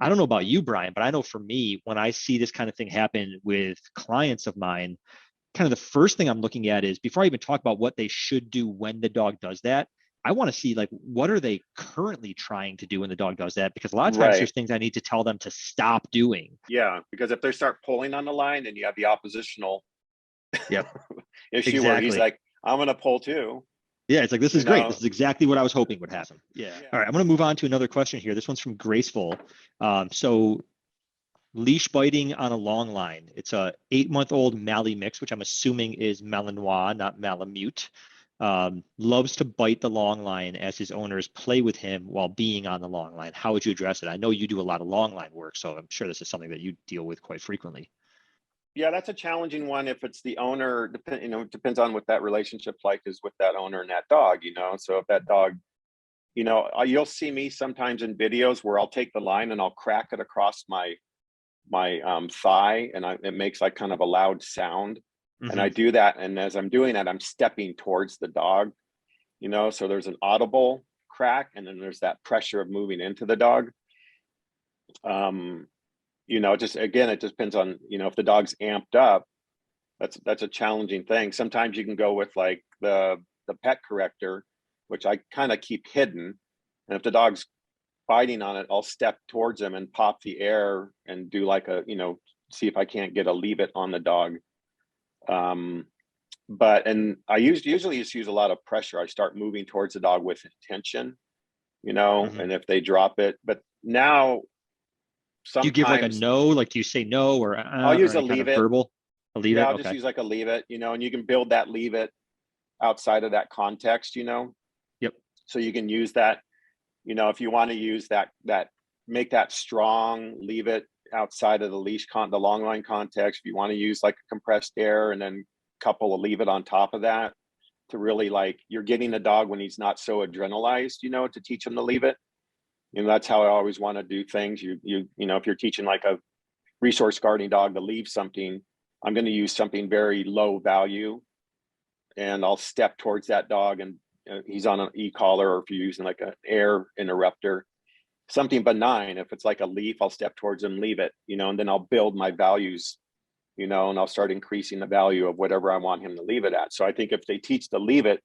I don't know about you, Brian, but I know for me, when I see this kind of thing happen with clients of mine, kind of the first thing I'm looking at is before I even talk about what they should do when the dog does that, I want to see like what are they currently trying to do when the dog does that? Because a lot of times Right. there's things I need to tell them to stop doing. Yeah. Because if they start pulling on the line, then you have the oppositional Yep, issue where he's exactly. like, I'm going to pull too, Yeah, it's like this is you great. This know? is exactly what I was hoping would happen. Yeah. All right, I'm going to move on to another question here. This one's from Graceful. So leash biting on a long line. It's a 8-month-old Mali mix, which I'm assuming is Malinois, not Malamute. Loves to bite the long line as his owners play with him while being on the long line. How would you address it? I know you do a lot of long line work, so I'm sure this is something that you deal with quite frequently. Yeah, that's a challenging one. If it's the owner, depends on what that relationship like is with that owner and that dog, So if that dog, you'll see me sometimes in videos where I'll take the line and I'll crack it across my thigh, and it makes like kind of a loud sound. And I Mm-hmm. do that, and as I'm doing that, I'm stepping towards the dog, So there's an audible crack, and then there's that pressure of moving into the dog. Just again, it depends on if the dog's amped up. That's a challenging thing. Sometimes you can go with like the pet corrector, which I kind of keep hidden, and if the dog's biting on it, I'll step towards him and pop the air and do like see if I can't get a leave it on the dog. And I usually just use a lot of pressure. I start moving towards the dog with intention, Mm-hmm. and if they drop it, but now Do you give like a sometimes no? Like, do you say no I'll or use a any kind leave of it. verbal? A leave Yeah, it? I'll just Okay. use like a leave it, and you can build that leave it outside of that context. Yep. So you can use that, if you want to use that make that strong, leave it outside of the the long line context. If you want to use like a compressed air and then couple a leave it on top of that to really like you're getting the dog when he's not so adrenalized, to teach him to leave it. That's how I always want to do things. If you're teaching like a resource guarding dog to leave something, I'm going to use something very low value, and I'll step towards that dog, and he's on an e-collar, or if you're using like an air interrupter, something benign. If it's like a leaf, I'll step towards him, leave it, and then I'll build my values, and I'll start increasing the value of whatever I want him to leave it at. So I think if they teach to leave it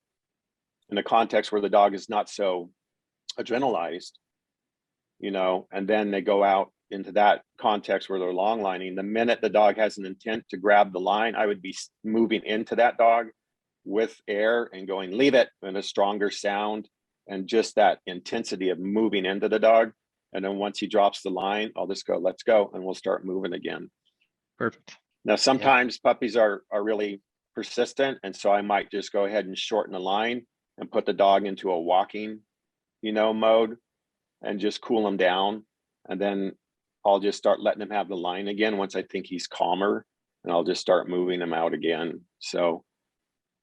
in a context where the dog is not so adrenalized, and then they go out into that context where they're long lining, the minute the dog has an intent to grab the line, I would be moving into that dog with air and going, leave it, and a stronger sound, and just that intensity of moving into the dog. And then once he drops the line, I'll just go, let's go, and we'll start moving again. Perfect. Now, Yeah. sometimes puppies are really persistent, and so I might just go ahead and shorten the line and put the dog into a walking, mode, and just cool him down. And then I'll just start letting him have the line again once I think he's calmer, and I'll just start moving him out again. So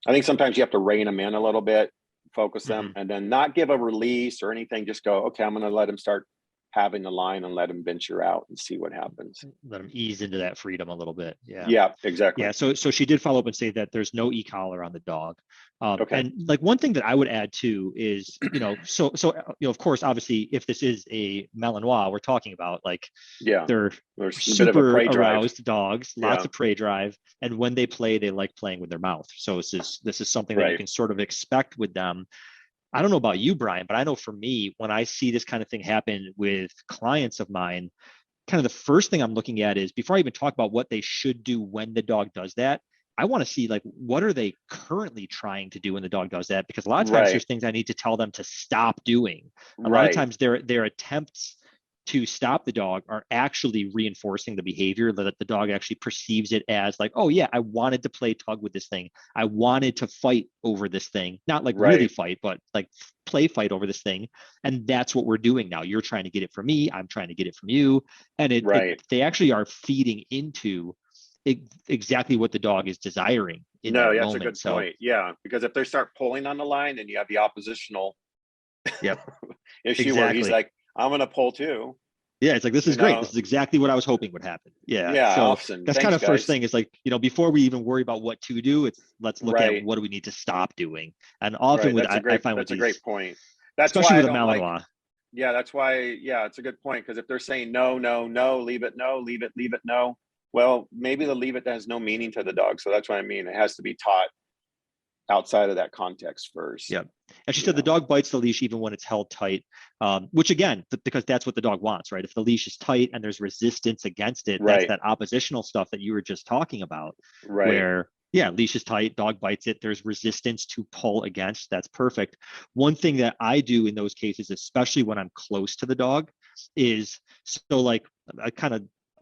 I think sometimes you have to rein them in a little bit, focus them, Mm-hmm. and then not give a release or anything. Just go, okay, I'm going to let him start having the line and let him venture out and see what happens. Let them ease into that freedom a little bit. Yeah. Yeah, exactly. Yeah. So she did follow up and say that there's no e-collar on the dog. Okay. And like one thing that I would add too is, of course, obviously, if this is a Malinois we're talking about, like Yeah. they're There's a bit of a super prey drive. aroused dogs, lots Yeah. of prey drive. And when they play, they like playing with their mouth. So this is something that you Right. can sort of expect with them. I don't know about you, Brian, but I know for me, when I see this kind of thing happen with clients of mine, kind of the first thing I'm looking at is before I even talk about what they should do when the dog does that, I want to see like what are they currently trying to do when the dog does that? Because a lot of times Right. there's things I need to tell them to stop doing. A lot of Right. times their attempts to stop the dog are actually reinforcing the behavior that the dog actually perceives it as like, oh yeah, I wanted to play tug with this thing. I wanted to fight over this thing, not like really Right. fight, but like play fight over this thing. And that's what we're doing now. You're trying to get it from me. I'm trying to get it from you. And Right. they actually are feeding into exactly what the dog is desiring in No, that that's a moment. good So, point. Yeah, because if they start pulling on the line, then you have the oppositional yep, issue where he's exactly. like, I'm going to pull too. Yeah, it's like this You is great. This know, is exactly what I was hoping would happen. Yeah. yeah, So awesome. that's kind Thanks, of first guys. thing is like, before we even worry about what to do, it's let's look at Right. what do we need to stop doing. And often Right. with I find with That's a great these, point. That's especially why I with a don't like, Malinois. Yeah, that's why, yeah, it's a good point. Because if they're saying no, no, no, leave it, no, leave it, no. Well, maybe the leave it has no meaning to the dog. So that's what I mean. It has to be taught outside of that context first. Yeah. And she said the dog bites the leash even when it's held tight, which again, because that's what the dog wants, right? If the leash is tight and there's resistance against it, that's Right. that oppositional stuff that you were just talking about, Right. where, yeah, leash is tight, dog bites it, there's resistance to pull against. That's perfect. One thing that I do in those cases, especially when I'm close to the dog, is so like I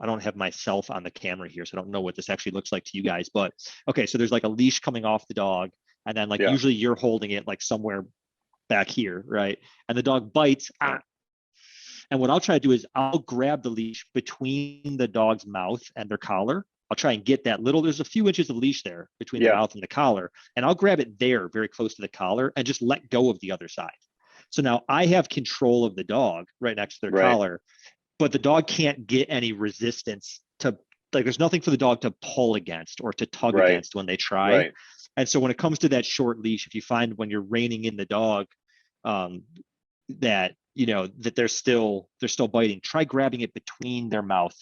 don't have myself on the camera here, so I don't know what this actually looks like to you guys. But okay, so there's like a leash coming off the dog, and then like Yeah. usually you're holding it like somewhere back here, right? And the dog bites. And what I'll try to do is I'll grab the leash between the dog's mouth and their collar. I'll try and get that little, there's a few inches of leash there between the Yeah. mouth and the collar. And I'll grab it there very close to the collar and just let go of the other side. So now I have control of the dog right next to their Right. collar, but the dog can't get any resistance to, like, there's nothing for the dog to pull against or to tug Right. against when they try. Right. And so when it comes to that short leash, if you find when you're reining in the dog, that, you know, that they're still biting, try grabbing it between their mouth.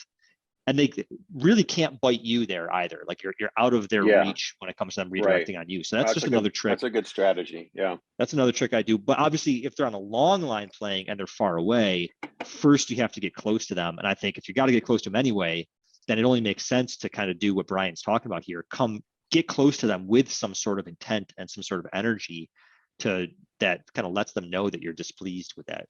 And they really can't bite you there either. Like you're out of their Yeah. reach when it comes to them Right. redirecting on you. So that's just a another good, trick. That's a good strategy. Yeah. That's another trick I do. But obviously, if they're on a long line playing and they're far away, first you have to get close to them. And I think if you got to get close to them anyway, then it only makes sense to kind of do what Brian's talking about here. Come get close to them with some sort of intent and some sort of energy to that kind of lets them know that you're displeased with that